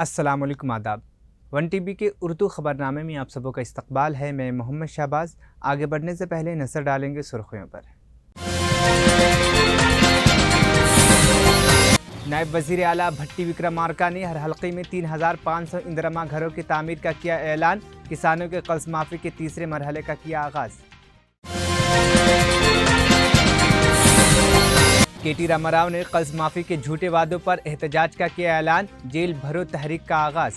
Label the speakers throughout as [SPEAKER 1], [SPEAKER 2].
[SPEAKER 1] अस्सलामुअलैकुम आदाब। 1TB के उर्दू ख़बरनामे में आप सबों का इस्तकबाल है। मैं मोहम्मद शहबाज। आगे बढ़ने से पहले नज़र डालेंगे सुर्खियों पर। नायब वज़ीर आला भट्टी विक्रमार्का ने हर हल्के में 3500 इंदिरमा घरों की तामीर का किया ऐलान। किसानों के कर्ज माफ़ी के तीसरे मरहले का किया आगाज़। KT रामाराव ने कर्ज माफी के झूठे वादों पर एहतजाज का किया ऐलान। जेल भरो तहरीक का आगाज।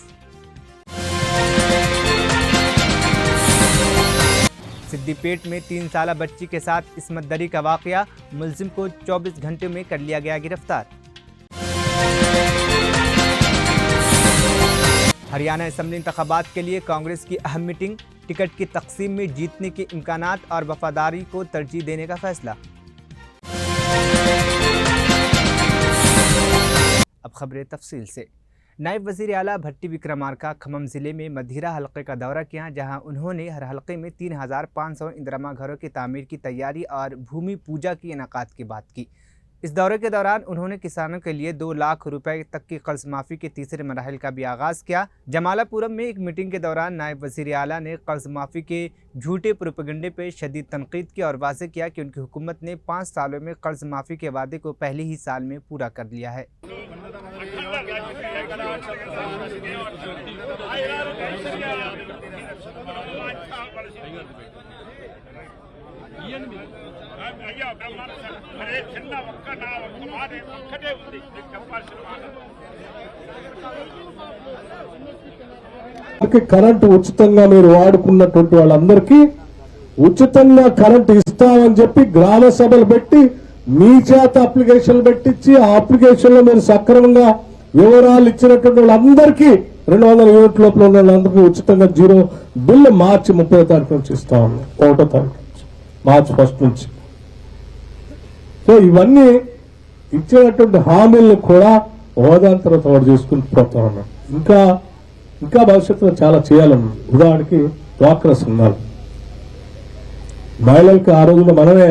[SPEAKER 1] सिद्दीपेट में 3 साला बच्ची के साथ इस्मत दरी का वाकया। मुलजिम को 24 घंटे में कर लिया गया गिरफ्तार। हरियाणा असेंबली इंतखाबात के लिए कांग्रेस की अहम मीटिंग। टिकट की तकसीम में जीतने के इम्कानात और वफादारी को तरजीह देने का फैसला। अब खबरें तफसील से। नायब वज़ीर आला भट्टी विक्रमार्का खम्मम ज़िले में मधिरा हल्के का दौरा किया, जहां उन्होंने हर हल्के में 3500 इंदिरमा घरों की तामीर की तैयारी और भूमि पूजा की इनाकात की बात की। इस दौरे के दौरान उन्होंने किसानों के लिए 2 लाख रुपए तक की कर्ज माफ़ी के तीसरे मरहल का भी आगाज़ किया। जमालापुरम में एक मीटिंग के दौरान नायब वज़ीर आला ने कर्ज माफ़ी के झूठे प्रोपेगेंडे पर शदीद तनकीद की और वाज़ेह किया कि उनकी हुकूमत ने 5 सालों में कर्ज माफ़ी के वादे को पहले ही साल में पूरा कर लिया है।
[SPEAKER 2] కరెంటు ఉచితంగా మీరు వాడుకున్నటువంటి వాళ్ళందరికీ ఉచితంగా కరెంటు ఇస్తామని చెప్పి గ్రామ సభలు పెట్టి మీ చేత అప్లికేషన్లు పెట్టించి ఆ అప్లికేషన్ లో మీరు సక్రమంగా వివరాలు ఇచ్చినటువంటి వాళ్ళందరికీ 200 యూనిట్ లోపల ఉన్న వాళ్ళందరికీ ఉచితంగా 0 బిల్లు మార్చి 30వ తారీఖు నుంచి ఇస్తా ఉన్నాం, 1వ తారీఖు మార్చి 1 నుంచి. సో ఇవన్నీ ఇచ్చినటువంటి హామీలను కూడా హోదాంతరం తర్వాత చేసుకుంటూ పోతా ఉన్నాం. ఇంకా భవిష్యత్తులో చాలా చేయాలన్నాం. ఉదాహరణకి డ్వాక్రా సంఘాలు, మహిళలకి ఆ రోజున మనమే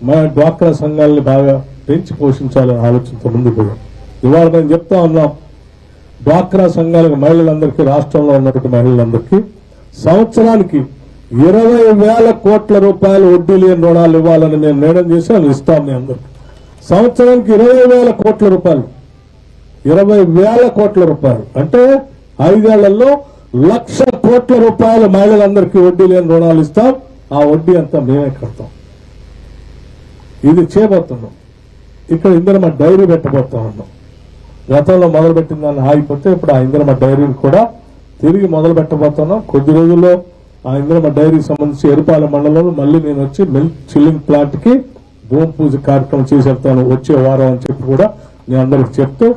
[SPEAKER 2] మన డ్వాక్రా సంఘాలని బాగా పెంచి పోషించాలని ఆలోచనతో ముందుకు పోయాం. ఇవాళ మేము చెప్తా ఉన్నాం, డ్వాక్రా సంఘాలకు మహిళలందరికీ, రాష్ట్రంలో ఉన్నటువంటి మహిళలందరికీ సంవత్సరానికి 20,000 కోట్ల రూపాయలు వడ్డీ లేని రుణాలు ఇవ్వాలని మేము నిర్ణయం చేసి అవి ఇస్తాం. మీ అందరికి సంవత్సరానికి 20,000 కోట్ల రూపాయలు, 20,000 కోట్ల రూపాయలు అంటే 5 ఏళ్లలో 1,00,000 కోట్ల రూపాయలు మహిళలందరికీ వడ్డీ లేని రుణాలు ఇస్తాం. ఆ వడ్డీ అంతా మేమే కడతాం. ఇది చేయబోతున్నాం. ఇక్కడ ఇందిరమ్మ డైరీ పెట్టబోతా ఉన్నాం. గతంలో మొదలుపెట్టిన దాన్ని ఆగిపోతే ఇప్పుడు ఆ ఇందిరమ్మ డైరీని కూడా తిరిగి మొదలు పెట్టబోతున్నాం. కొద్ది రోజుల్లో ఆ ఇందిరమ్మ డైరీకి సంబంధించి ఎరుపాల మండలంలో మళ్ళీ నేను వచ్చి మిల్క్ చిల్లింగ్ ప్లాంట్ కి భూమి పూజ కార్యక్రమం చేసేస్తాను వచ్చే వారం అని చెప్పి కూడా నేను అందరికి చెప్తూ,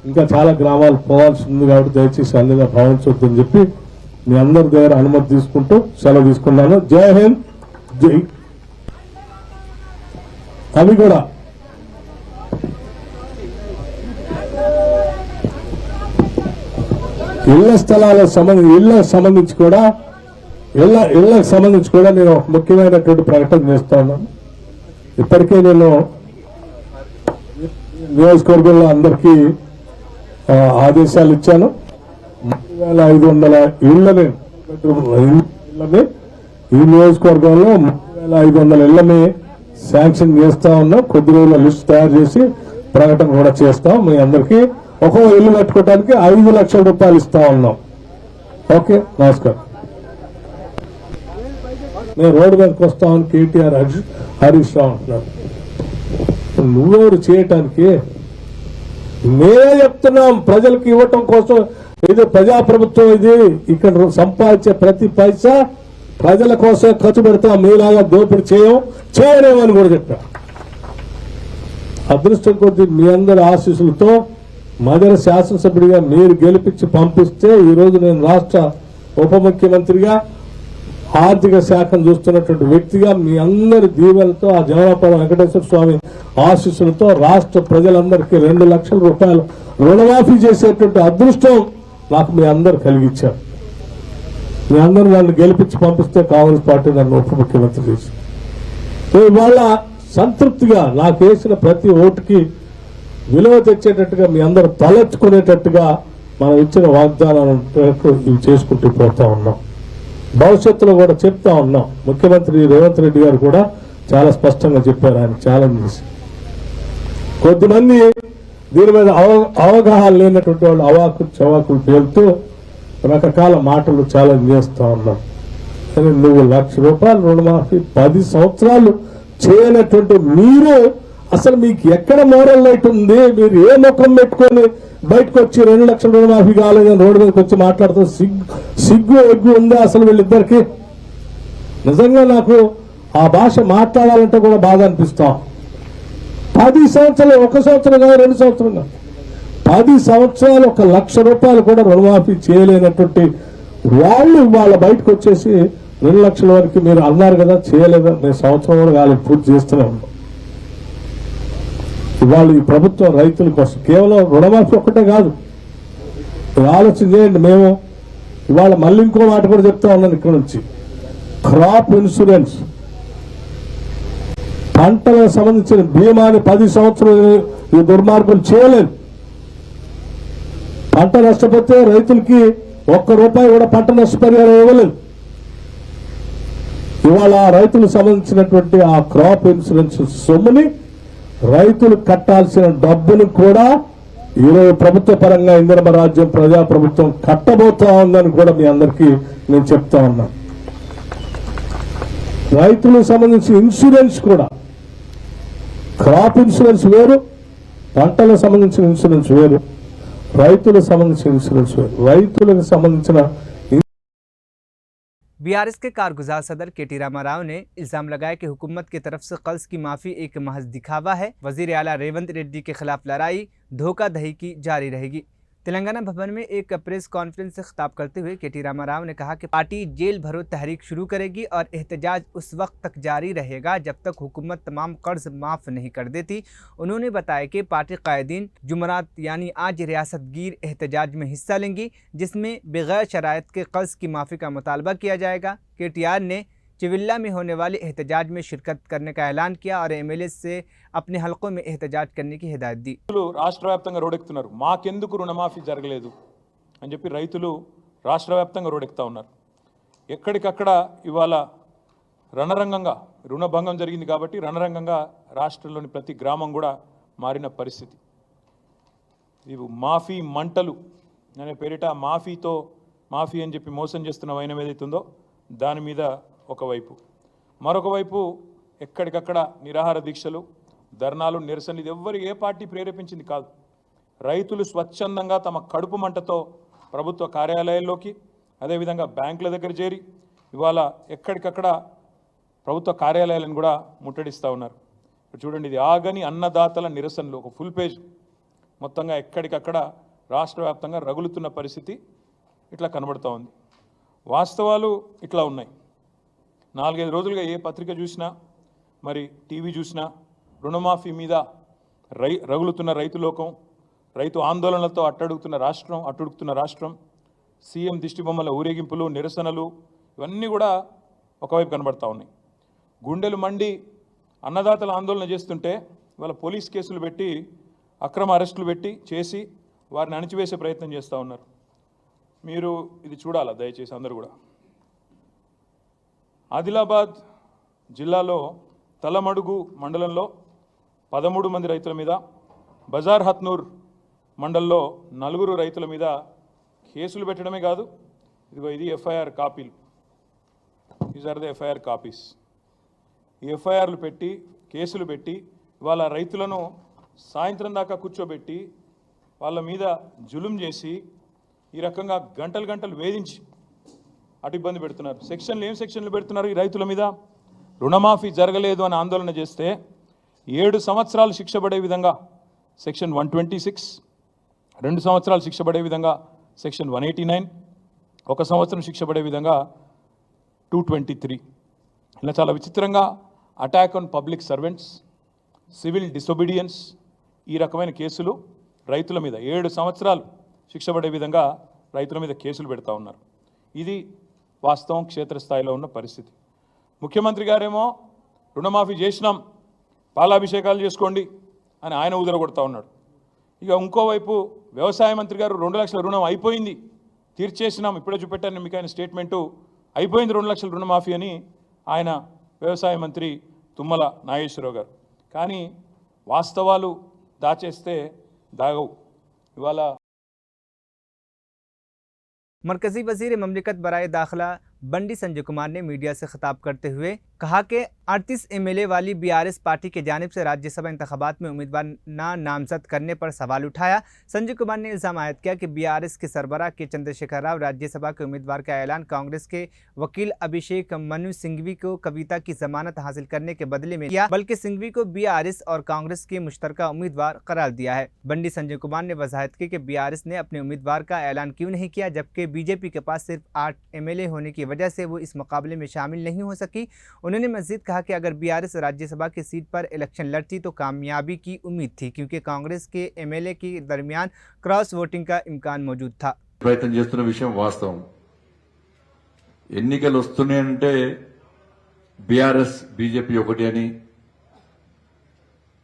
[SPEAKER 2] ఇంకా చాలా గ్రామాలు పోవాల్సి ఉంది కాబట్టి దయచేసి అందుగా భావించొద్దని చెప్పి మీ అందరి దగ్గర అనుమతి తీసుకుంటూ సెలవు తీసుకున్నాను. జై హింద్, జై. అవి కూడా ఇళ్లకు సంబంధించి కూడా నేను ఒక ముఖ్యమైనటువంటి ప్రకటన చేస్తా ఉన్నాను. ఇప్పటికే నేను నియోజకవర్గంలో అందరికీ ఆదేశాలు ఇచ్చాను. 3,500 ఇళ్లని ఈ నియోజకవర్గంలో 3,500 ఇళ్లని శాంక్షన్ చేస్తా ఉన్నాం. కొద్ది రోజుల లిస్ట్ తయారు చేసి ప్రకటన కూడా చేస్తాం. మీ అందరికీ ఒక్కో ఇల్లు కట్టుకోవడానికి 5 లక్షల రూపాయలు ఇస్తా ఉన్నాం. ఓకే, నమస్కారం. నేను రోడ్డు మీదకి వస్తామని కేటీఆర్ హరీష్ రావు అంటున్నారు. నువ్వెవరు చేయటానికి? మేమే చెప్తున్నాం, ప్రజలకు ఇవ్వటం కోసం. ఇది ప్రజాప్రభుత్వం. ఇది ఇక్కడ సంపాదించే ప్రతి పైసా ప్రజల కోసం ఖర్చు పెడతాం. మీలాగా దోపిడీ చేయలేమని కూడా చెప్పా. అదృష్టం కొద్ది మీ అందరి ఆశీస్సులతో మదన శాసనసభ్యుడిగా మీరు గెలిపించి పంపిస్తే ఈరోజు నేను రాష్ట్ర ఉప ముఖ్యమంత్రిగా ఆర్థిక శాఖను చూస్తున్నటువంటి వ్యక్తిగా మీ అందరి దీవెనతో, ఆ జమలాపురం వెంకటేశ్వర స్వామి ఆశీస్సులతో రాష్ట్ర ప్రజలందరికీ 2 లక్షల రూపాయలు రుణమాఫీ చేసేటువంటి అదృష్టం నాకు మీ అందరు కలిగించారు. మీ అందరూ నన్ను గెలిపించి పంపిస్తే కాంగ్రెస్ పార్టీ నన్ను ఉప ముఖ్యమంత్రి చేసి, ఇవాళ సంతృప్తిగా నాకు వేసిన ప్రతి ఓటుకి విలువ తెచ్చేటట్టుగా మీ అందరూ తలెత్తుకునేటట్టుగా మనం ఇచ్చిన వాగ్దానాలను ఇవి చేసుకుంటూ పోతా ఉన్నాం. భవిష్యత్తులో కూడా చెప్తా ఉన్నాం. ముఖ్యమంత్రి రేవంత్ రెడ్డి గారు కూడా చాలా స్పష్టంగా చెప్పారు. ఆయన ఛాలెంజ్ చేసి కొద్దిమంది దీని మీద అవగాహన లేనటువంటి వాళ్ళు అవాకులు చవాకులు పేరుతూ రకరకాల మాటలు ఛాలెంజ్ చేస్తా ఉన్నాం. కానీ నువ్వు ₹1,00,000 రుణమాఫీ 10 సంవత్సరాలు చేయనటువంటి మీరు అసలు మీకు ఎక్కడ మోరల్ లైట్ ఉంది? మీరు ఏ ముఖం పెట్టుకొని బయటకు వచ్చి 2 లక్షల రుణమాఫీ కాలేదని రోడ్డు మీదకి వచ్చి మాట్లాడుతూ సిగ్గు ఎగ్గు ఉందా అసలు వీళ్ళిద్దరికి? నిజంగా నాకు ఆ భాష మాట్లాడాలంటే కూడా బాధ అనిపిస్తాం. 10 సంవత్సరాలు, 1 సంవత్సరం కాదు 2 సంవత్సరం కాదు, 10 సంవత్సరాలు ₹1,00,000 కూడా రుణమాఫీ చేయలేనటువంటి వాళ్ళు వాళ్ళ బయటకు వచ్చేసి 2 లక్షల వరకు మీరు అన్నారు కదా, చేయలేదా? నేను సంవత్సరం కూడా కాలేదు, పూర్తి చేస్తూనే ఉన్నాం. ఇవాళ ఈ ప్రభుత్వం రైతుల కోసం కేవలం రుణమాఫీ ఒక్కటే కాదు, మీరు ఆలోచన చేయండి. మేము ఇవాళ మళ్ళీ ఇంకో మాట కూడా చెప్తా ఉన్నాను ఇక్కడ నుంచి. క్రాప్ ఇన్సూరెన్స్, పంటలకు సంబంధించిన బీమాని 10 సంవత్సరాలు ఈ దుర్మార్గం చేయలేదు. పంట నష్టపోతే రైతులకి ₹1 కూడా పంట నష్టపరిహారం ఇవ్వలేదు. ఇవాళ రైతులకు సంబంధించినటువంటి ఆ క్రాప్ ఇన్సూరెన్స్ సొమ్ముని, రైతులు కట్టాల్సిన డబ్బును కూడా ఈరోజు ప్రభుత్వ పరంగా ఇందిరమ్మ రాజ్యం ప్రజాప్రభుత్వం కట్టబోతా ఉందని కూడా మీ అందరికీ నేను చెప్తా ఉన్నా. రైతులకు సంబంధించిన ఇన్సూరెన్స్ కూడా, క్రాప్ ఇన్సూరెన్స్ వేరు, పంటలకు సంబంధించిన ఇన్సూరెన్స్ వేరు, రైతులకు సంబంధించిన ఇన్సూరెన్స్ వేరు. రైతులకు సంబంధించిన
[SPEAKER 1] बीआरएस के कारगुजार सदर केटी रामा राव ने इल्जाम लगाया कि हुकूमत की तरफ से कर्ज की माफ़ी एक महज दिखावा है। वजीर आला रेवंत रेड्डी के खिलाफ लड़ाई धोखाधड़ी की जारी रहेगी। तेलंगाना भवन में एक प्रेस कॉन्फ्रेंस से खिताब करते हुए केटी रामा राव ने कहा कि पार्टी जेल भरो तहरीक शुरू करेगी और एहतजाज उस वक्त तक जारी रहेगा जब तक हुकूमत तमाम कर्ज माफ़ नहीं कर देती। उन्होंने बताया कि पार्टी कायदीन जुमरात यानी आज रियासतगीर एहतजाज में हिस्सा लेंगी, जिसमें बगैर शराइत के कर्ज की माफ़ी का मुतालबा किया जाएगा। केटीआर ने चिविल्ला में होने वाले एहतजाज में शिरकत करने का ऐलान किया और एमएलए से अपने हलकों में एहतजाज करने की हिदायत दी।
[SPEAKER 3] రాష్ట్ర వ్యాప్తంగా రోడెక్కుతున్నారు. మాకెందుకు రుణమాఫీ జరగలేదు అని చెప్పి రైతులు రాష్ట్ర వ్యాప్తంగా రోడెక్కుతా ఉన్నారు. ఎక్కడికక్కడ ఇవాళ రణరంగంగా రుణభంగం జరిగింది కాబట్టి రణరంగంగా రాష్ట్రంలోని ప్రతి గ్రామం కూడా మారిన పరిస్థితి. ఇవి మాఫీ మంటలు అనే పేరిట మాఫీ అని చెప్పి మోసం చేస్తున్న వైనం ఏదైతుందో దాని మీద ఒకవైపు, మరొక వైపు ఎక్కడికక్కడ నిరాహార దీక్షలు, ధర్నాలు, నిరసనలు. ఇది ఎవ్వరు ఏ పార్టీ ప్రేరేపించింది కాదు. రైతులు స్వచ్ఛందంగా తమ కడుపు మంటతో ప్రభుత్వ కార్యాలయాల్లోకి, అదేవిధంగా బ్యాంకుల దగ్గర చేరి ఇవాళ ఎక్కడికక్కడ ప్రభుత్వ కార్యాలయాలను కూడా ముట్టడిస్తూ ఉన్నారు. చూడండి, ఇది ఆగని అన్నదాతల నిరసనలు, ఒక ఫుల్ పేజ్ మొత్తంగా ఎక్కడికక్కడ రాష్ట్ర వ్యాప్తంగా రగులుతున్న పరిస్థితి ఇట్లా కనబడుతూ ఉంది. వాస్తవాలు ఇట్లా ఉన్నాయి. 4-5 రోజులుగా ఏ పత్రిక చూసినా, మరి టీవీ చూసినా రుణమాఫీ మీద రగులుతున్న రైతు లోకం, రైతు ఆందోళనలతో అట్టుడుకుతున్న రాష్ట్రం, సీఎం దిష్టిబొమ్మల ఊరేగింపులు, నిరసనలు, ఇవన్నీ కూడా ఒకవైపు కనబడతా ఉన్నాయి. గుండెలు మండి అన్నదాతల ఆందోళన చేస్తుంటే వాళ్ళ పోలీస్ కేసులు పెట్టి, అక్రమ అరెస్టులు పెట్టి చేసి వారిని అణిచివేసే ప్రయత్నం చేస్తూ ఉన్నారు. మీరు ఇది చూడాలా దయచేసి అందరూ కూడా. ఆదిలాబాద్ జిల్లాలో తలమడుగు మండలంలో 13 మంది రైతుల మీద, బజార్ హత్నూర్ మండలంలో 4 రైతుల మీద కేసులు పెట్టడమే కాదు, ఇది ఎఫ్ఐఆర్ కాపీలు, these are the FIR copies. ఈ ఎఫ్ఐఆర్లు పెట్టి, కేసులు పెట్టి వాళ్ళ రైతులను సాయంత్రం దాకా కూర్చోబెట్టి వాళ్ళ మీద జులుం చేసి ఈ రకంగా గంటలు వేధించి అటు ఇబ్బంది పెడుతున్నారు. ఏం సెక్షన్లు పెడుతున్నారు ఈ రైతుల మీద? రుణమాఫీ జరగలేదు అని ఆందోళన చేస్తే 7 సంవత్సరాలు శిక్ష పడే విధంగా సెక్షన్ 126, 2 సంవత్సరాలు శిక్ష పడే విధంగా సెక్షన్ 189, 1 సంవత్సరం శిక్ష పడే విధంగా 223. ఇలా చాలా విచిత్రంగా attack on public servants, civil disobedience, ఈ రకమైన కేసులు రైతుల మీద 7 సంవత్సరాలు శిక్ష పడే విధంగా రైతుల మీద కేసులు పెడతా ఉన్నారు. ఇది వాస్తవం, క్షేత్రస్థాయిలో ఉన్న పరిస్థితి. ముఖ్యమంత్రి గారేమో రుణమాఫీ చేసినాం, పాలాభిషేకాలు చేసుకోండి అని ఆయన ఉదరగొడతా ఉన్నాడు. ఇక ఇంకోవైపు వ్యవసాయ మంత్రి గారు 2 లక్షల రుణం అయిపోయింది, తీర్చేసినాం, ఇప్పుడే చూపెట్టాను మీకు ఆయన స్టేట్మెంటు, అయిపోయింది 2 లక్షల రుణమాఫీ అని ఆయన వ్యవసాయ మంత్రి తుమ్మల నాగేశ్వరరావు గారు. కానీ వాస్తవాలు దాచేస్తే దాగవు. ఇవాళ
[SPEAKER 1] मरकजी वजीर ममलिकत बराए दाखिला बंडी संजय कुमार ने मीडिया से खिताब करते हुए कहा कि 38 एमएलए वाली बीआरएस पार्टी की जानिब से राज्यसभा इंतखाबात में उम्मीदवार नामजद करने पर सवाल उठाया। संजय कुमार ने इल्ज़ाम आयद किया कि बीआरएस के सरबराह के चंद्रशेखर राव राज्यसभा के उम्मीदवार का ऐलान कांग्रेस के वकील अभिषेक मनु सिंघवी को कविता की जमानत हासिल करने के बदले में किया, बल्कि सिंघवी को बीआरएस और कांग्रेस के मुश्तरका उम्मीदवार करार दिया है। बंडी संजय कुमार ने वजाहत की कि बीआरएस ने अपने उम्मीदवार का ऐलान क्यों नहीं किया, जबकि बीजेपी के पास सिर्फ 8 एमएलए होने की वजह से वो इस मुकाबले में शामिल नहीं हो सकी। उन्होंने मजीद कहा कि अगर बीआरएस राज्यसभा की सीट पर इलेक्शन लड़ती तो कामयाबी की उम्मीद थी, क्योंकि कांग्रेस के एमएलए के दरमियान क्रॉस वोटिंग का इम्कान मौजूद था।
[SPEAKER 4] ప్రయత్నం చేస్తున్న విషయం వాస్తవం. ఎన్నికలు వస్తున్నాయంటే బీఆర్ఎస్ బీజేపీ ఒకటి అని,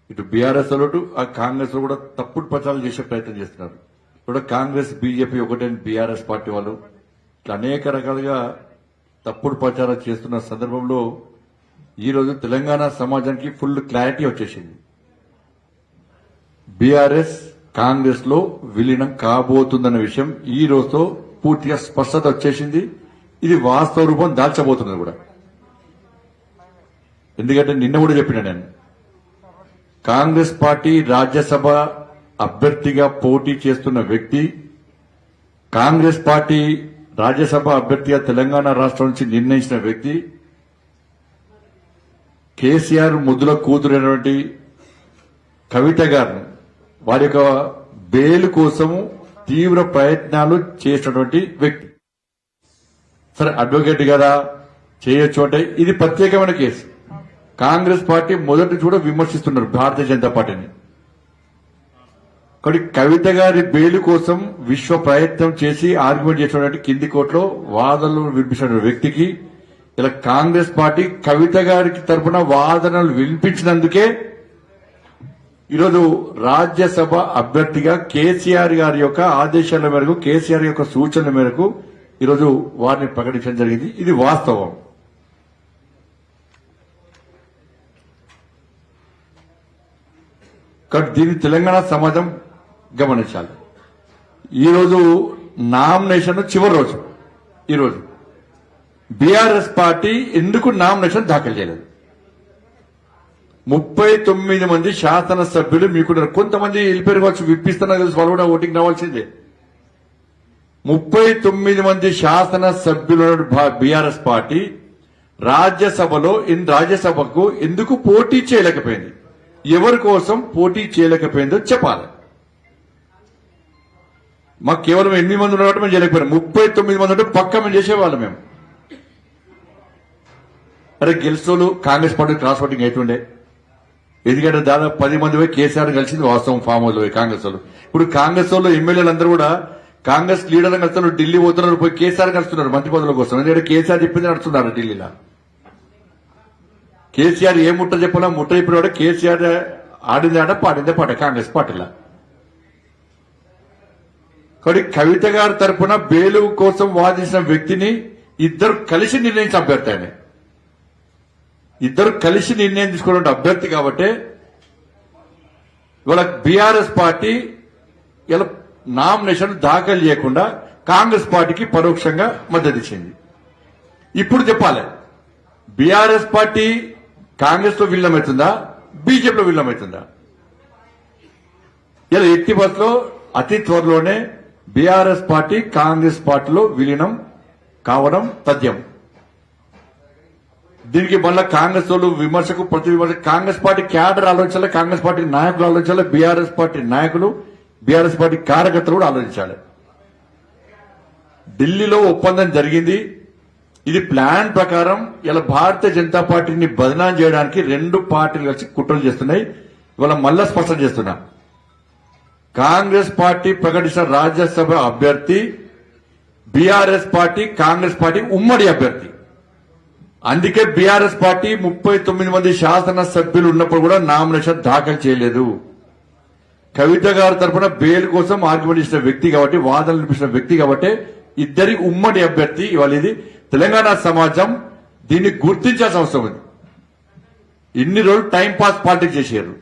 [SPEAKER 4] ఇటు బీఆర్ఎస్ అటు ఆ కాంగ్రెస్ కూడా తప్పుడు ప్రచారాలు చేసే ప్రయత్నం చేస్తున్నారు. ఇప్పుడు కాంగ్రెస్ బీజేపీ ఒకటి అని బీఆర్ఎస్ పార్టీ వాళ్ళు ఇట్లా అనేక రకాలుగా తప్పుడు ప్రచారం చేస్తున్న సందర్భంలో ఈరోజు తెలంగాణ సమాజానికి ఫుల్ క్లారిటీ వచ్చేసింది. బీఆర్ఎస్ కాంగ్రెస్ లో విలీనం కాబోతుందన్న విషయం ఈ రోజుతో పూర్తిగా స్పష్టత వచ్చేసింది. ఇది వాస్తవ రూపం దాల్చబోతున్నది కూడా. ఎందుకంటే నిన్న కూడా చెప్పిన నేను, కాంగ్రెస్ పార్టీ రాజ్యసభ అభ్యర్థిగా పోటీ చేస్తున్న వ్యక్తి, కాంగ్రెస్ పార్టీ రాజ్యసభ అభ్యర్థిగా తెలంగాణ రాష్ట్రం నుంచి నిర్ణయించిన వ్యక్తి, కేసీఆర్ ముద్దుల కూతురైనటువంటి కవిత గారిని వారి యొక్క బెయిల్ కోసము తీవ్ర ప్రయత్నాలు చేసినటువంటి వ్యక్తి. సరే, అడ్వకేట్ కదా చేయొచ్చు అంటే ఇది ప్రత్యేకమైన కేసు. కాంగ్రెస్ పార్టీ మొదటి కూడా విమర్శిస్తున్నారు భారతీయ జనతా పార్టీని. కాబట్టి కవిత గారి బెయిల్ కోసం విశ్వ ప్రయత్నం చేసి ఆర్గ్యుమెంట్ చేసినటువంటి కింది కోర్టులో వాదనలు వినిపించిన వ్యక్తికి ఇలా కాంగ్రెస్ పార్టీ కవిత గారికి తరఫున వాదనలు వినిపించినందుకే ఈరోజు రాజ్యసభ అభ్యర్థిగా కేసీఆర్ గారి యొక్క ఆదేశాల మేరకు, కేసీఆర్ యొక్క సూచనల మేరకు ఈరోజు వారిని ప్రకటించడం జరిగింది. ఇది వాస్తవం. కాబట్టి దీన్ని తెలంగాణ సమాజం గమనించాలి. ఈరోజు నామినేషన్ చివరి రోజు. ఈరోజు బీఆర్ఎస్ పార్టీ ఎందుకు నామినేషన్ దాఖలు చేయలేదు? 39 మంది శాసనసభ్యులు మీకున్నారు. కొంతమంది వెళ్ళిపోయారు కావచ్చు, విప్పిస్తున్నా తెలుసు, వాళ్ళు కూడా ఓటింగ్ రావాల్సిందే. 39 మంది శాసనసభ్యులు బీఆర్ఎస్ పార్టీ రాజ్యసభకు ఎందుకు పోటీ చేయలేకపోయింది? ఎవరి కోసం పోటీ చేయలేకపోయిందో చెప్పాలి. మాకు కేవలం 8 మంది ఉన్నట్టు మేము చేయలేకపోయాం. 39 మంది ఉంటే పక్క మేము చేసేవాళ్ళం. మేము అరే గెలిచోళ్ళు కాంగ్రెస్ పార్టీ క్రాస్ ఓటింగ్ అవుతుండే. ఎందుకంటే దాదాపు 10 మంది పోయి కేసీఆర్ కలిసింది వాస్తవం ఫామ్ హౌస్ లో కాంగ్రెస్ వాళ్ళు. ఇప్పుడు కాంగ్రెస్ వాళ్ళు ఎమ్మెల్యేలు అందరూ కూడా కాంగ్రెస్ లీడర్లు కలుస్తున్నారు, ఢిల్లీ పోతున్నారు, పోయి కేసీఆర్ కలుస్తున్నారు మంత్రి పదవుల కోసం. ఎందుకంటే కేసీఆర్ చెప్పింది నడుస్తున్నారు ఢిల్లీలో. కేసీఆర్ ఏ ముట్ట చెప్పాలా ముట్ట చెప్పిన కేసీఆర్ ఆడింది ఆట పాడిందే పాట కాంగ్రెస్ పార్టీలో. కాబట్టి కవిత గారి తరఫున బెయిలు కోసం వాదించిన వ్యక్తిని ఇద్దరు కలిసి నిర్ణయించిన అభ్యర్థి. ఆయన ఇద్దరు కలిసి నిర్ణయం తీసుకున్న అభ్యర్థి కాబట్టి ఇవాళ బీఆర్ఎస్ పార్టీ ఇలా నామినేషన్ దాఖలు చేయకుండా కాంగ్రెస్ పార్టీకి పరోక్షంగా మద్దతు ఇచ్చింది. ఇప్పుడు చెప్పాలి, బీఆర్ఎస్ పార్టీ కాంగ్రెస్ లో విలీనమవుతుందా, బీజేపీలో విలీనమవుతుందా? ఇలా ఎట్టి బస్సులో అతి త్వరలోనే బీఆర్ఎస్ పార్టీ కాంగ్రెస్ పార్టీలో విలీనం కావడం తథ్యం. దీనికి మళ్ళా కాంగ్రెస్ వాళ్ళు విమర్శకు ప్రతి విమర్శ కాంగ్రెస్ పార్టీ క్యాడర్ ఆలోచించాలి, కాంగ్రెస్ పార్టీ నాయకులు ఆలోచించాలి, బీఆర్ఎస్ పార్టీ నాయకులు, బీఆర్ఎస్ పార్టీ కార్యకర్తలు కూడా ఆలోచించాలి. ఢిల్లీలో ఒప్పందం జరిగింది. ఇది ప్లాన్ ప్రకారం ఇలా భారతీయ జనతా పార్టీని బదనాం చేయడానికి 2 పార్టీలు కలిసి కుట్రలు చేస్తున్నాయి. ఇవాళ మళ్ళా స్పష్టం చేస్తున్నా, కాంగ్రెస్ పార్టీ ప్రకటించిన రాజ్యసభ అభ్యర్థి బీఆర్ఎస్ పార్టీ కాంగ్రెస్ పార్టీ ఉమ్మడి అభ్యర్థి. అందుకే బీఆర్ఎస్ పార్టీ 39 మంది శాసనసభ్యులు ఉన్నప్పుడు కూడా నామినేషన్ దాఖలు చేయలేదు. కవిత గారి తరఫున బెయిల్ కోసం ఆర్గ్యుమెంట్ చేసిన వ్యక్తి కాబట్టి, వాదనలు వినిపించిన వ్యక్తి కాబట్టి ఇద్దరి ఉమ్మడి అభ్యర్థి. ఇవాళ ఇది తెలంగాణ సమాజం దీన్ని గుర్తించాల్సిన అవసరం ఉంది. ఇన్ని రోజులు టైం పాస్ పాలిటిక్స్ చేశారు.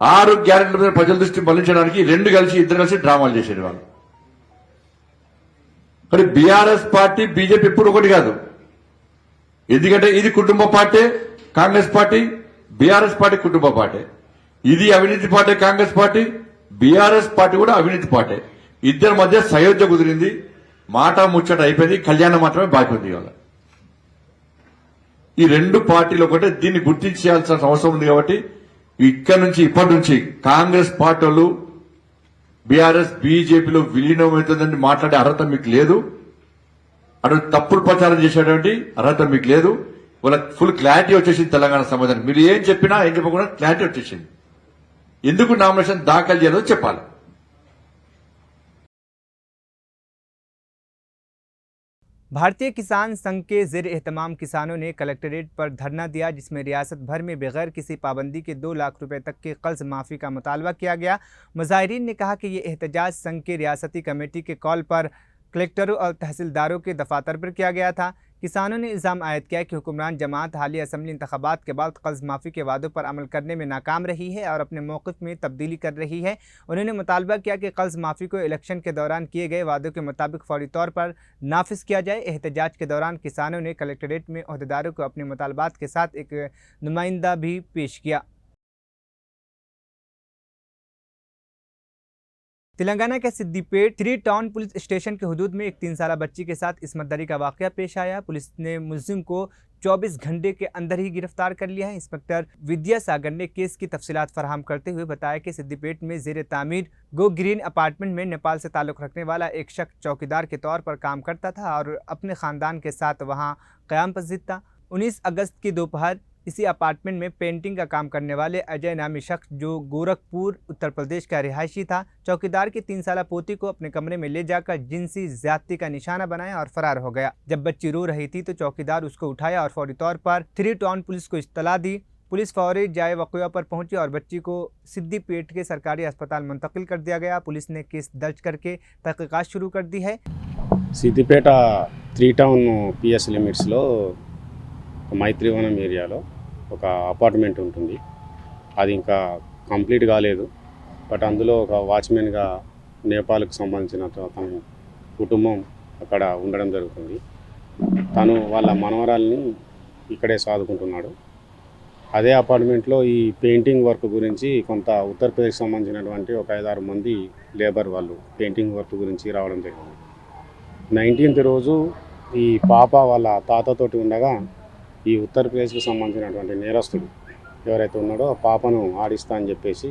[SPEAKER 4] 6 గ్యారెంటీల మీద ప్రజల దృష్టి మళ్లించడానికి ఇద్దరు కలిసి డ్రామాలు చేశారు వాళ్ళు. మరి బీఆర్ఎస్ పార్టీ బీజేపీ ఎప్పుడు ఒకటి కాదు. ఎందుకంటే ఇది కుటుంబ party, Congress party, BRS party కుటుంబ పార్టీ. ఇది అవినీతి party Congress party, BRS party కూడా అవినీతి పార్టీ. ఇద్దరి మధ్య సయోధ్య కుదిరింది, మాట ముచ్చట అయిపోయింది, కళ్యాణం మాత్రమే బాకీ ఉంది. ఇవాళ ఈ 2 పార్టీలు ఒకటే, దీన్ని గుర్తించాల్సిన అవసరం ఉంది. కాబట్టి ఇప్పటి నుంచి కాంగ్రెస్ పార్టీలు బీఆర్ఎస్ బీజేపీలో విలీనమవుతుందని మాట్లాడే అర్హత మీకు లేదు. అటు తప్పుడు ప్రచారం చేసేటువంటి అర్హత మీకు లేదు. వాళ్ళకి ఫుల్ క్లారిటీ వచ్చేసింది తెలంగాణ సమాజానికి. మీరు ఏం చెప్పినా ఏం చెప్పకుండా క్లారిటీ వచ్చేసింది. ఎందుకు నామినేషన్ దాఖలు చేయాలో చెప్పాలి.
[SPEAKER 1] भारतीय किसान संघ के ज़ेर एहतमाम किसानों ने कलेक्ट्रेट पर धरना दिया, जिसमें रियासत भर में बगैर किसी पाबंदी के 2 लाख रुपए तक के कर्ज माफ़ी का मुतालबा किया गया। मुजाहिरीन ने कहा कि ये एहतजाज संघ के रियासती कमेटी के कॉल पर कलेक्टरों और तहसीलदारों के दफातर पर किया गया था। किसानों ने इल्ज़ाम आयद किया कि हुक्मरान जमात हालिया असम्बली इंतखाबात के बाद कर्ज माफ़ी के वादों पर अमल करने में नाकाम रही है और अपने मौक़िफ़ में तब्दीली कर रही है। उन्होंने मुतालबा किया कि कर्ज माफ़ी को इलेक्शन के दौरान किए गए वादों के मुताबिक फौरी तौर पर नाफिज किया जाए। एहतजाज के दौरान किसानों ने कलेक्ट्रेट में अहदेदारों को अपने मुतालबात के साथ एक नुमाइंदा भी पेश किया। तेलंगाना के सिद्दीपेट 3 टाउन पुलिस स्टेशन के हुदूद में एक 3 साला बच्ची के साथ इस्मतदरी का वाक़या पेश आया। पुलिस ने मुलजिम को 24 घंटे के अंदर ही गिरफ्तार कर लिया है। इंस्पेक्टर विद्यासागर ने केस की तफसीलात फराहम करते हुए बताया कि सिद्दीपेट में ज़ेर तामीर गो ग्रीन अपार्टमेंट में नेपाल से ताल्लुक़ रखने वाला एक शख्स चौकीदार के तौर पर काम करता था और अपने ख़ानदान के साथ वहाँ क़याम पज़ीर था। 19 अगस्त की दोपहर इसी अपार्टमेंट में पेंटिंग का काम करने वाले अजय नामी शख्स, जो गोरखपुर उत्तर प्रदेश का रिहायशी था, चौकीदार की 3 साला पोती को अपने कमरे में ले जाकर जिनसी ज्यादती का निशाना बनाया और फरार हो गया। जब बच्ची रो रही थी तो चौकीदार उसको उठाया और फौरी तौर पर 3 टाउन पुलिस को इत्तला दी। पुलिस फौरी जाए वक़्या पर पहुंची और बच्ची को सिद्दीपेट के सरकारी अस्पताल मुंतकिल कर दिया गया। पुलिस ने केस दर्ज करके तहकीकात शुरू कर दी है।
[SPEAKER 5] సిద్దిపేట 3 టౌన్ పిఎస్ లిమిట్స్లో మైత్రివనం ఏరియాలో ఒక అపార్ట్మెంట్ ఉంటుంది. అది ఇంకా కంప్లీట్ కాలేదు. బట్ అందులో ఒక వాచ్మెన్గా నేపాల్కు సంబంధించిన తన కుటుంబం అక్కడ ఉండడం జరుగుతుంది. తను వాళ్ళ మనవరాల్ని ఇక్కడే సాదుకుంటున్నాడు. అదే అపార్ట్మెంట్లో ఈ పెయింటింగ్ వర్క్ గురించి కొంత ఉత్తరప్రదేశ్కి సంబంధించినటువంటి ఒక 5-6 మంది లేబర్ వాళ్ళు పెయింటింగ్ వర్క్ గురించి రావడం జరిగింది. 19th రోజు ఈ పాప వాళ్ళ తాతతోటి ఉండగా ఈ ఉత్తరప్రదేశ్కి సంబంధించినటువంటి నేరస్తుడు ఎవరైతే ఉన్నాడో ఆ పాపను ఆడిస్తా అని చెప్పేసి,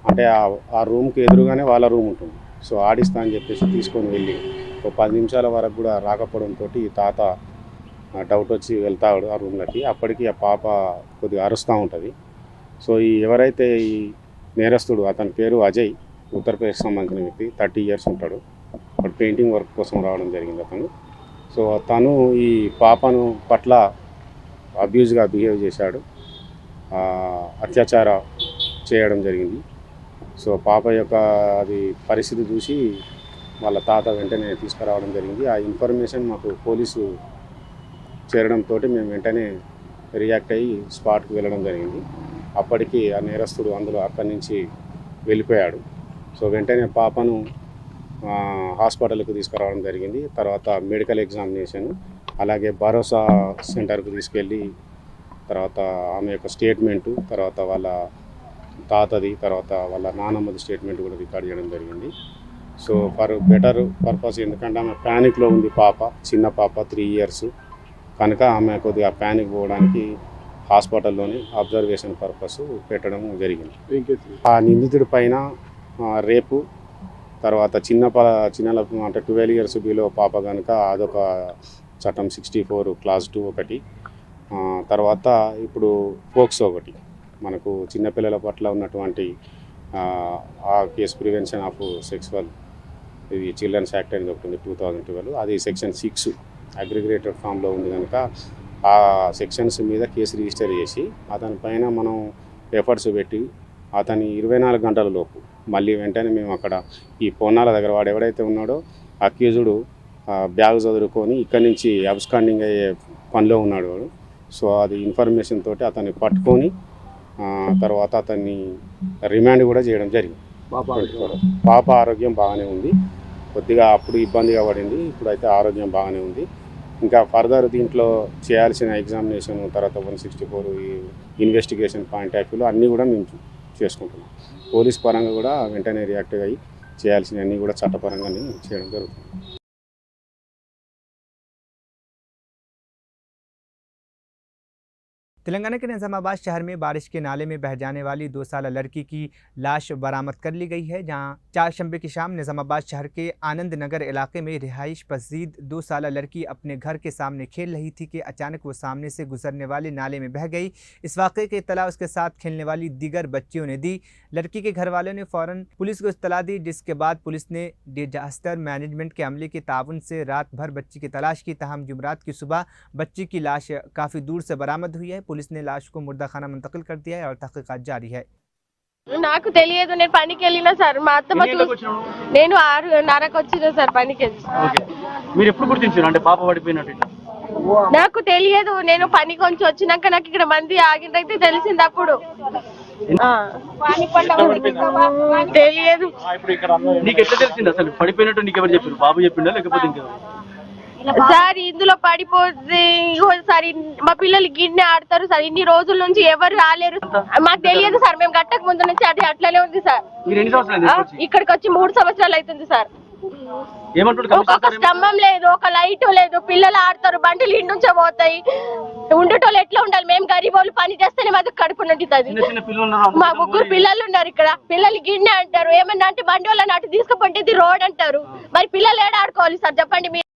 [SPEAKER 5] అంటే ఆ రూమ్కి ఎదురుగానే వాళ్ళ రూమ్ ఉంటుంది. సో ఆడిస్తా అని చెప్పేసి తీసుకొని వెళ్ళి ఒక 10 నిమిషాల వరకు కూడా రాకపోవడంతో ఈ తాత డౌట్ వచ్చి వెళ్తాడు ఆ రూమ్లోకి. అప్పటికి ఆ పాప కొద్దిగా అరుస్తూ ఉంటుంది. సో ఎవరైతే ఈ నేరస్తుడు, అతని పేరు అజయ్, ఉత్తరప్రదేశ్కి సంబంధించిన వ్యక్తి, 30 years ఉంటాడు. అప్పుడు పెయింటింగ్ వర్క్ కోసం రావడం జరిగింది అతను. సో తను ఈ పాపను పట్ల అబ్యూజ్గా బిహేవ్ చేశాడు, అత్యాచార చేయడం జరిగింది. సో పాప యొక్క అది పరిస్థితి చూసి వాళ్ళ తాత వెంటనే తీసుకురావడం జరిగింది. ఆ ఇన్ఫర్మేషన్ మాకు పోలీసు చేరడంతో మేము వెంటనే రియాక్ట్ అయ్యి స్పాట్కి వెళ్ళడం జరిగింది. అప్పటికి ఆ నేరస్తుడు అక్కడి నుంచి వెళ్ళిపోయాడు. సో వెంటనే పాపను హాస్పిటల్కి తీసుకురావడం జరిగింది. తర్వాత మెడికల్ ఎగ్జామినేషన్, అలాగే భరోసా సెంటర్కు తీసుకెళ్ళి తర్వాత ఆమె యొక్క స్టేట్మెంటు, తర్వాత వాళ్ళ తాతది, తర్వాత వాళ్ళ నానమ్మది స్టేట్మెంట్ కూడా రికార్డ్ చేయడం జరిగింది. సో ఫర్ బెటర్ పర్పస్, ఎందుకంటే ఆమె ప్యానిక్లో ఉంది, పాప చిన్న పాప 3 years కనుక ఆమె కొద్దిగా ప్యానిక్ పోవడానికి హాస్పిటల్లోని అబ్జర్వేషన్ పర్పస్ పెట్టడం జరిగింది. ఆ నిందితుడి పైన రేపు, తర్వాత చిన్నల అంటే 12 years బిలో పాప కనుక అదొక చట్టం 64 Clause 2 ఒకటి, తర్వాత ఇప్పుడు పోక్సో ఒకటి, మనకు చిన్నపిల్లల పట్ల ఉన్నటువంటి ఆ కేసు ప్రివెన్షన్ ఆఫ్ సెక్సువల్ ఇది చిల్డ్రన్స్ యాక్ట్ అనేది ఒకటి ఉంది 2012, అది Section 6 అగ్రిగేటెడ్ ఫామ్లో ఉంది కనుక ఆ సెక్షన్స్ మీద కేసు రిజిస్టర్ చేసి అతని పైన మనం ఎఫర్ట్స్ పెట్టి అతని 24 గంటల లోపు మళ్ళీ వెంటనే మేము అక్కడ ఈ పొన్నాల దగ్గర వాడు ఎవడైతే ఉన్నాడో అక్యూజుడు బ్యాగ్ చదువుకొని ఇక్కడి నుంచి అబ్స్కాండింగ్ అయ్యే పనిలో ఉన్నాడు వాడు. సో అది ఇన్ఫర్మేషన్ తోటి అతన్ని పట్టుకొని తర్వాత అతన్ని రిమాండ్ కూడా చేయడం జరిగింది. పాప ఆరోగ్యం బాగానే ఉంది, కొద్దిగా అప్పుడు ఇబ్బందిగా పడింది, ఇప్పుడైతే ఆరోగ్యం బాగానే ఉంది. ఇంకా ఫర్దర్ దీంట్లో చేయాల్సిన ఎగ్జామినేషన్ తర్వాత 164 ఇన్వెస్టిగేషన్ పాయింట్ ఆఫ్ వ్యూలో అన్నీ కూడా మేము చేసుకుంటున్నాం. పోలీస్ పరంగా కూడా వెంటనే రియాక్ట్ అయ్యి చేయాల్సినవన్నీ కూడా చట్టపరంగా చేయడం జరుగుతుంది.
[SPEAKER 1] तेलंगाना के निजामाबाद शहर में बारिश के नाले में बह जाने वाली 2 साला लड़की की लाश बरामद कर ली गई है, जहां 4 शंबे की शाम निजामाबाद शहर के आनंद नगर इलाके में रिहाइश पसीद 2 साला लड़की अपने घर के सामने खेल रही थी कि अचानक वो सामने से गुजरने वाले नाले में बह गई। इस वाक़े की इत्तला उसके साथ खेलने वाली दीगर बच्चियों ने दी। लड़की के घर वालों ने फ़ौरन पुलिस को इत्तला दी, जिसके बाद पुलिस ने डिजास्टर मैनेजमेंट के अमले के ताउन से रात भर बच्ची की तलाश की। तहम जुमरात की सुबह बच्ची की लाश काफ़ी दूर से बरामद हुई है। पुलिस ने लाश को मुर्दा खाना मुंतकिल कर दिया है और तहकीकात जारी है।
[SPEAKER 6] నాకు తెలియదు, నేను పనికి వెళ్ళినా సార్. మా అత్తమ్మ నేను 6:30కి వచ్చిన సార్ పనికి.
[SPEAKER 7] మీరు ఎప్పుడు గుర్తించారు అంటే పాప పడిపోయినట్టు?
[SPEAKER 6] నాకు తెలియదు, నేను పని కొంచెం వచ్చినాక నాకు ఇక్కడ మంది ఆగిందైతే తెలిసింది. అప్పుడు తెలియదు.
[SPEAKER 7] నీకు ఎట్లా తెలిసింది అసలు పడిపోయినట్టు? నీకు ఎవరు చెప్పారు? బాబు చెప్పిండా లేకపోతే ఇంకెవరు?
[SPEAKER 6] సార్ ఇందులో పడిపోతే సార్ మా పిల్లలు గిన్నె ఆడతారు సార్. ఇన్ని రోజుల నుంచి ఎవరు రాలేరు, మాకు తెలియదు సార్. మేము గట్టక ముందు నుంచి అది అట్లనే ఉంది సార్. ఇక్కడికి వచ్చి 3 సంవత్సరాలు అవుతుంది సార్. ఒక స్తంభం లేదు, ఒక లైట్ లేదు, పిల్లలు ఆడతారు, బండిలు ఇంటి నుంచే పోతాయి. ఉండేటోళ్ళు ఎట్లా ఉండాలి? మేము గరీబోళ్ళు పని చేస్తేనే మాకు కడుపు నిండుతుంది. మా 3 పిల్లలు ఉన్నారు ఇక్కడ. పిల్లలు గిన్నె అంటారు, ఏమన్నా అంటే బండి వాళ్ళని అటు తీసుకుపోతే రోడ్ అంటారు. మరి పిల్లలు ఏడ ఆడుకోవాలి సార్ చెప్పండి మీరు?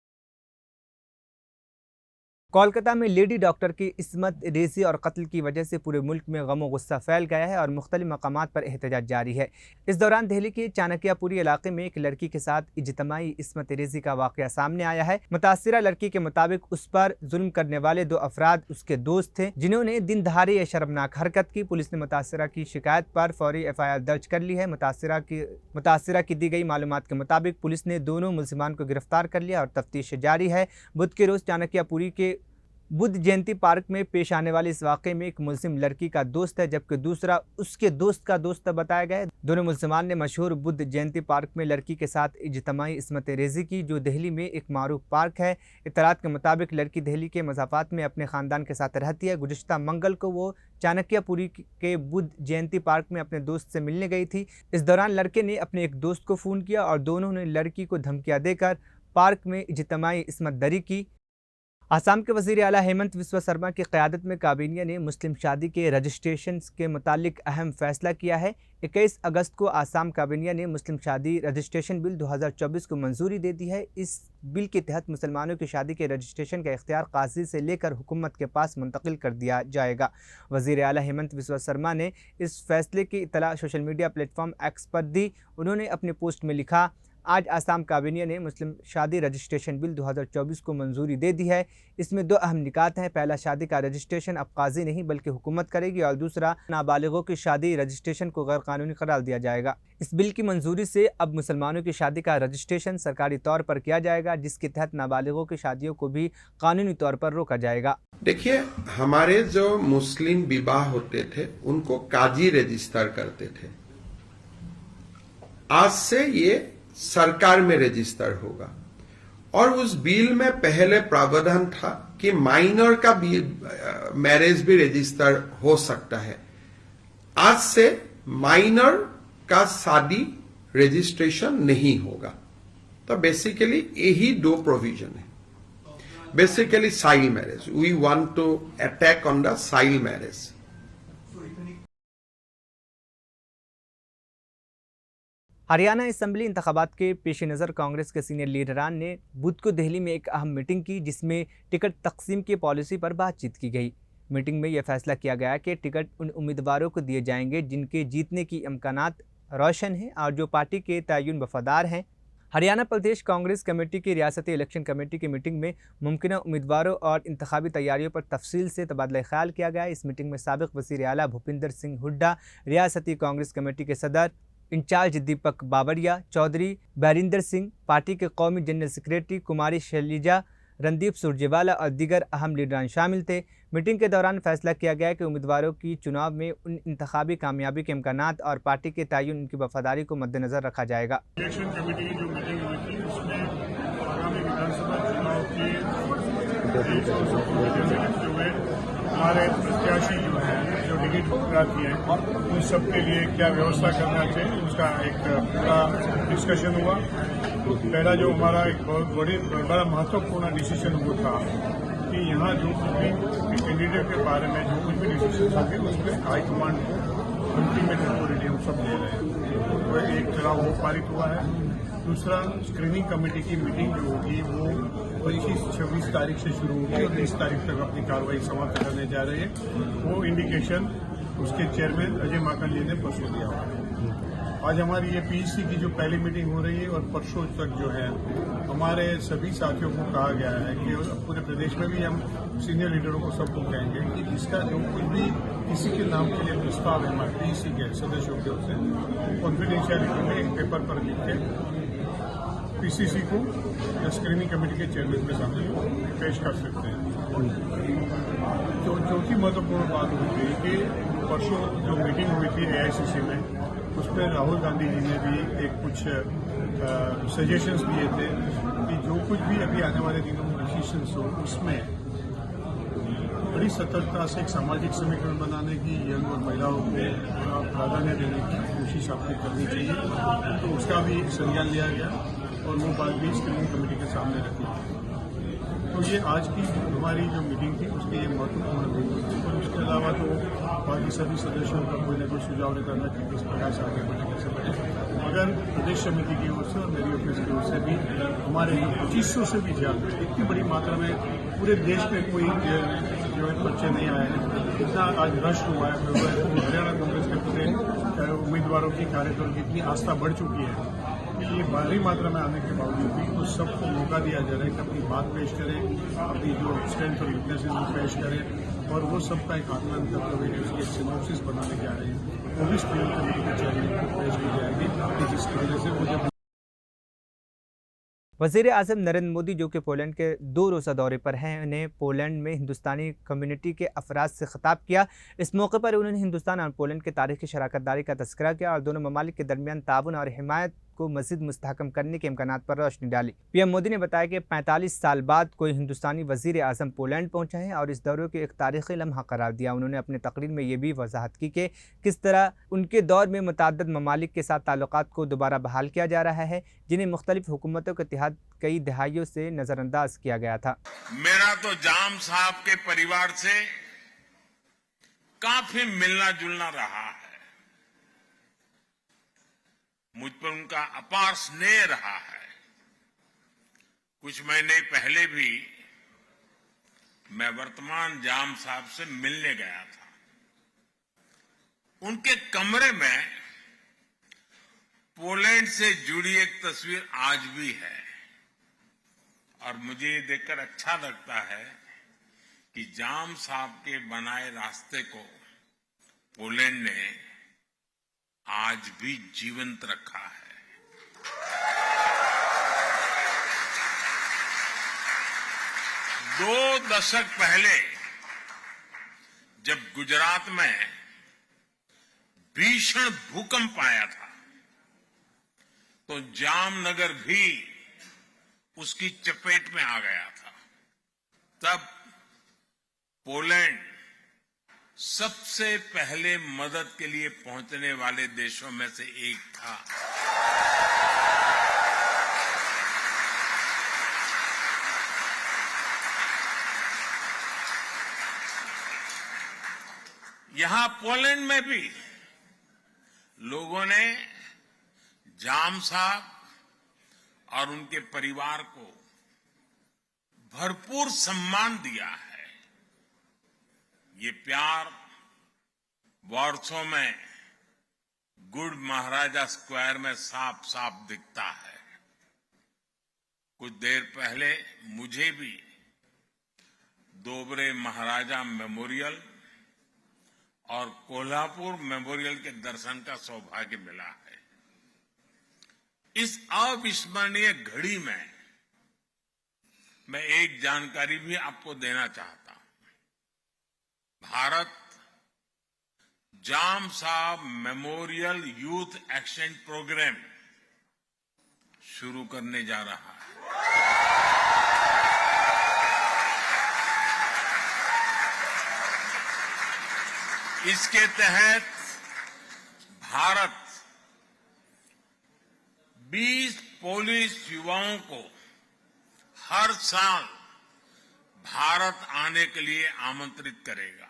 [SPEAKER 1] कोलकाता में लेडी डॉक्टर की इस्मत रेज़ी और कत्ल की वजह से पूरे मुल्क में गम गुस्सा फैल गया है और मुख्तलिफ मकामात पर एहतजाज जारी है। इस दौरान दिल्ली के चाणक्यपुरी इलाके में एक लड़की के साथ इज्तमाई इस्मत रेज़ी का वाक़या सामने आया है। मुतासिरा लड़की के मुताबिक उस पर जुल्म करने वाले 2 अफराद उसके दोस्त थे, जिन्होंने दिन दहाड़े ये शर्मनाक हरकत की। पुलिस ने मुतासिरा की शिकायत पर फौरी FIR दर्ज कर ली है। मुतासिरा की दी गई मालूमात के मुताबिक पुलिस ने दोनों मुलजिमान को गिरफ्तार कर लिया और तफ्तीश जारी है। बुध के रोज़ चाणक्यपुरी के बुद्ध जयंती पार्क में पेश आने वाले इस वाक़े में एक मुस्लिम लड़की का दोस्त है, जबकि दूसरा उसके दोस्त का दोस्त बताया गया है। दोनों मुसलमान ने मशहूर बुद्ध जयंती पार्क में लड़की के साथ इज्तमाई इस्मत रेज़ी की, जो दिल्ली में एक मारूफ पार्क है। इत्तलात के मुताबिक लड़की दिल्ली के मज़ाफ़ात में अपने ख़ानदान के साथ रहती है। गुज़िश्ता मंगल को वो चाणक्यपुरी के बुद्ध जयंती पार्क में अपने दोस्त से मिलने गई थी। इस दौरान लड़के ने अपने एक दोस्त को फ़ोन किया और दोनों ने लड़की को धमकियाँ देकर पार्क में इज्तमाई इस्मत दरी की। आसाम के वज़ीर आला हेमंत बिस्वा शर्मा की क़यादत में काबीना ने मुस्लिम शादी के रजिस्ट्रेशन के मुतालिक अहम फ़ैसला किया है। 21 अगस्त को आसाम काबीना ने मुस्लिम शादी रजिस्ट्रेशन बिल 2024 को मंजूरी दे दी है। इस बिल के तहत मुसलमानों की शादी के रजिस्ट्रेशन का इख्तियार काजी से लेकर हुकूमत के पास मुंतकिल कर दिया जाएगा। वज़ीर आला हेमंत बिस्वा शर्मा ने इस फैसले की इत्तला सोशल मीडिया प्लेटफॉर्म एक्स पर दी। उन्होंने अपने पोस्ट में लिखा, आज आसाम काबीना ने मुस्लिम शादी रजिस्ट्रेशन बिल 2024 को मंजूरी दे दी है। इसमें 2 अहम निकात हैं। पहला, शादी का रजिस्ट्रेशन अब काजी नहीं बल्कि हुकूमत करेगी, और दूसरा, नाबालिगों की शादी रजिस्ट्रेशन को गैर कानूनी करार दिया जाएगा। इस बिल की मंजूरी से अब मुसलमानों की शादी का रजिस्ट्रेशन सरकारी तौर पर किया जाएगा, जिसके तहत नाबालिगों की शादियों को भी कानूनी तौर पर रोका जाएगा।
[SPEAKER 8] देखिए, हमारे जो मुस्लिम विवाह होते थे उनको काजी रजिस्टर करते थे। आज से ये सरकार में रजिस्टर होगा, और उस बिल में पहले प्रावधान था कि माइनर का भी मैरिज भी रजिस्टर हो सकता है। आज से माइनर का शादी रजिस्ट्रेशन नहीं होगा। तो बेसिकली यही 2 प्रोविजन है। Basically child marriage, we want to attack on the child marriage.
[SPEAKER 1] Haryana assembly इंतखाबात के पेश नज़र कांग्रेस के सीनियर लीडरान ने बुध को दिल्ली में एक अहम मीटिंग की, जिसमें टिकट तकसीम की पॉलिसी पर बातचीत की गई। मीटिंग में यह फैसला किया गया कि टिकट उन उम्मीदवारों को दिए जाएंगे जिनके जीतने की इम्कानात रोशन हैं और जो पार्टी के तयन वफादार हैं। हरियाणा प्रदेश कांग्रेस कमेटी की रियासती इलेक्शन कमेटी की मीटिंग में मुमकिन उम्मीदवारों और इंतखाबी तैयारियों पर तफसील से तबादला ख्याल किया गया। इस मीटिंग में साबिक वज़ीर आला भूपिंदर सिंह हुड्डा, रियासती कांग्रेस कमेटी के सदर इंचार्ज दीपक बाबरिया, चौधरी बैरिंदर सिंह, पार्टी के कौमी जनरल सेक्रेटरी कुमारी शैलजा, रणदीप सुरजेवाला और दीगर अहम लीडरान शामिल थे। मीटिंग के दौरान फैसला किया गया कि उम्मीदवारों की चुनाव में उन इंतखाबी कामयाबी के इम्कानात और पार्टी के तयन उनकी वफादारी को मद्देनजर रखा जाएगा।
[SPEAKER 9] इलेक्शन कमेटी की जो मीटिंग हुई थी उसमें आगामी विधानसभा चुनाव की रखते हुए हमारे प्रत्याशी जो है जो टिकट प्रार्थी हैं उन सबके लिए क्या व्यवस्था करना चाहिए उसका एक पूरा डिस्कशन हुआ। पहला जो हमारा एक बहुत बड़ा महत्वपूर्ण डिसीजन वो था कि यहाँ जो कुछ भी कैंडिडेट के बारे में जो कुछ भी डिसीजन होंगे उसमें हाईकमांड को अल्टीमेट अथॉरिटी हम सब ले रहे हैं। तो एक चुनाव वो पारित हुआ है। दूसरा, स्क्रीनिंग कमेटी की मीटिंग जो होगी वो 25-26 तारीख से शुरू होगी और 30 तारीख तक अपनी कार्रवाई समाप्त करने जा रही है। वो इंडिकेशन उसके चेयरमैन अजय माकन जी ने परसों दिया हुआ है। आज हमारी ये पीईसी की जो पहली मीटिंग हो रही है और परसों तक जो है हमारे सभी साथियों को कहा गया है कि पूरे प्रदेश में भी हम सीनियर लीडरों को सबको कहेंगे कि जिसका जो कुछ भी किसी के नाम के लिए प्रस्ताव है हमारे पीईसी के सदस्यों के ओर से कॉन्फिडेंशियलिटी में एक पेपर पर लिख के पीसीसी को या स्क्रीनिंग कमेटी के चेयरमैन के सामने पेश कर सकते हैं। तो चौथी महत्वपूर्ण बात हुई थी कि परसों जो मीटिंग हुई थी एआईसीसी में उस पर राहुल गांधी जी ने भी एक कुछ सजेशंस दिए थे कि जो कुछ भी अभी आने वाले दिनों में डिसीजंस हो उसमें बड़ी सतर्कता से एक सामाजिक समीकरण बनाने की, यंग और महिलाओं को प्राधान्य देने की कोशिश आपको करनी चाहिए। तो उसका भी संज्ञान लिया गया और वो बात भी स्क्रीनिंग कमेटी के सामने रखी। तो ये आज की हमारी जो मीटिंग थी उसकी ये महत्वपूर्ण मीटिंग थी। और उसके अलावा तो बाकी सभी सदस्यों का कोई न कोई सुझाव रहता था कि किस प्रकार से आगे बढ़े कैसे बढ़े। मगर प्रदेश समिति की ओर से और मेरी ऑफिस की ओर से भी हमारे 2500 से भी ज्यादा इतनी बड़ी मात्रा में पूरे देश में कोई जो है पर्चे नहीं आए हैं। इतना आज रश हुआ है। हरियाणा कांग्रेस के पूरे उम्मीदवारों की कार्यकर्ताओं की इतनी आस्था बढ़ चुकी है कि ये भारी मात्रा में आने के बावजूद भी तो सबको मौका दिया जा रहा है कि अपनी बात पेश करें, अपनी जो स्ट्रेंथ और वीकनेसेस वो पेश करें और वो सबका एक आकलन करते हुए उसकी एक सिनॉप्सिस बनाने जा रहे हैं। वो भी स्क्रीनिंग कमेटी के चेयरमैन को पेश की जाएगी जिसकी वजह से मुझे
[SPEAKER 1] वज़ीर आज़म नरेंद्र मोदी जो कि पोलैंड के 2 रोज़ा दौरे पर हैं ने पोलैंड में हिंदुस्तानी कम्युनिटी के अफराद से खिताब किया। इस मौके पर उन्होंने हिंदुस्तान और पोलैंड के तारीखी शराकतदारी का तज़किरा किया और दोनों ममालिक के दरमियान ताउन और हिमायत को मज़ीद मुस्तहकम करने के इम्कानात पर रोशनी डाली। पीएम मोदी ने बताया कि 45 साल बाद कोई हिंदुस्तानी वज़ीर आज़म पोलैंड पहुंचे हैं और इस दौरे को एक तारीख़ी लम्हा करार दिया। उन्होंने अपनी तकरीर में ये भी वजाहत की कि किस तरह उनके दौर में मुतअद्दिद ममालिक के साथ ताल्लुकात को दोबारा बहाल किया जा रहा है जिन्हें मुख्तलिफ हुकूमतों के इत्तेहाद कई दहाइयों से नज़रअंदाज किया गया था।
[SPEAKER 10] मेरा तो जाम साहब के परिवार से काफी मिलना जुलना रहा है। मुझ पर उनका अपार स्नेह रहा है। कुछ महीने पहले भी मैं वर्तमान जाम साहब से मिलने गया था। उनके कमरे में पोलैंड से जुड़ी एक तस्वीर आज भी है और मुझे ये देखकर अच्छा लगता है कि जाम साहब के बनाए रास्ते को पोलैंड ने आज भी जीवंत रखा है। 2 दशक पहले जब गुजरात में भीषण भूकंप आया था तो जामनगर भी उसकी चपेट में आ गया था। तब पोलैंड सबसे पहले मदद के लिए पहुंचने वाले देशों में से एक था। यहां पोलैंड में भी लोगों ने जाम साहब और उनके परिवार को भरपूर सम्मान दिया है। ये प्यार वार्सो में गुड महाराजा स्क्वायर में साफ साफ दिखता है। कुछ देर पहले मुझे भी दोबरे महाराजा मेमोरियल और कोल्हापुर मेमोरियल के दर्शन का सौभाग्य मिला है। इस अविस्मरणीय घड़ी में मैं एक जानकारी भी आपको देना चाहता हूं। भारत जाम साहब मेमोरियल यूथ एक्सचेंज प्रोग्राम शुरू करने जा रहा है। इसके तहत भारत 20 पोलिश युवाओं को हर साल भारत आने के लिए आमंत्रित करेगा।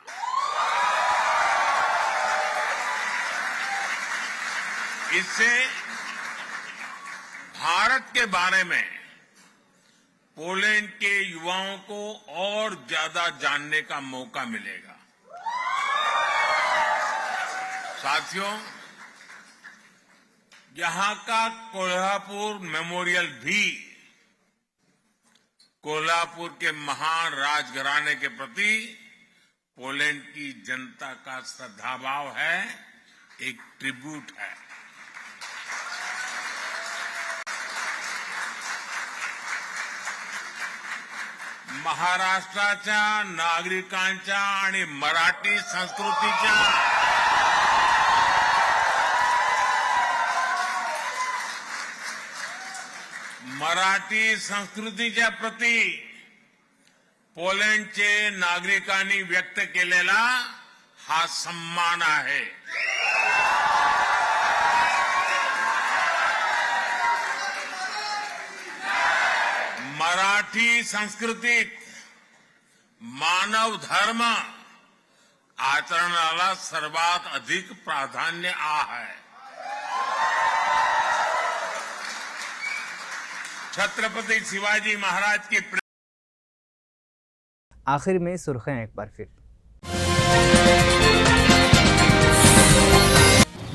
[SPEAKER 10] इससे भारत के बारे में पोलैंड के युवाओं को और ज्यादा जानने का मौका मिलेगा। साथियों, यहां का कोल्हापुर मेमोरियल भी कोल्हापुर के महान राजघराने के प्रति पोलैंड की जनता का श्रद्धाभाव है, एक ट्रिब्यूट है। महाराष्ट्राच्या नागरिकांच्या आणि मराठी संस्कृतीच्या प्रती पोलंडचे नागरिकांनी व्यक्त केलेला हा सन्मान आहे। मराठी संस्कृतीत मानव धर्म आचरणाला सर्वात अधिक प्राधान्य आहे। छत्रपति शिवाजी महाराज की
[SPEAKER 1] आखिर में सुर्खियां एक बार फिर।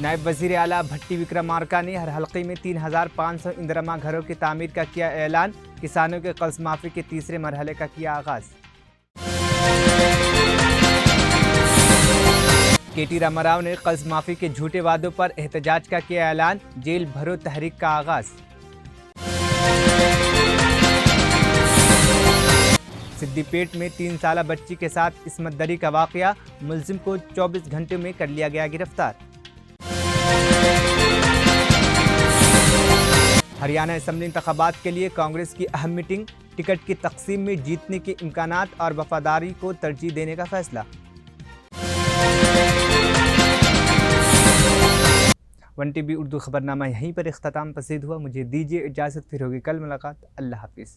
[SPEAKER 1] नायब वजीर आला भट्टी विक्रमार्का ने हर हल्के में 3,500 इंदिरा घरों की तामीर का किया ऐलान। किसानों के कर्ज माफी के तीसरे मरहले का किया आगाज। केटी रामाराव ने कर्ज माफी के झूठे वादों पर एहतजाज का किया ऐलान। जेल भरो तहरीक का आगाज। सिद्दीपेट में 3 साला बच्ची के साथ इस्मत दरी का वाकया। मुलजिम को 24 घंटे में कर लिया गया गिरफ्तार। हरियाणा असेंबली इंतखाबात के लिए कांग्रेस की अहम मीटिंग। टिकट की तकसीम में जीतने के इम्कानात और वफादारी को तरजीह देने का फैसला। वन टीवी उर्दू खबरनामा यहीं पर इख्तिताम पसीद हुआ। मुझे दीजिए इजाज़त, फिर होगी कल मुलाकात। अल्लाह हाफिज़।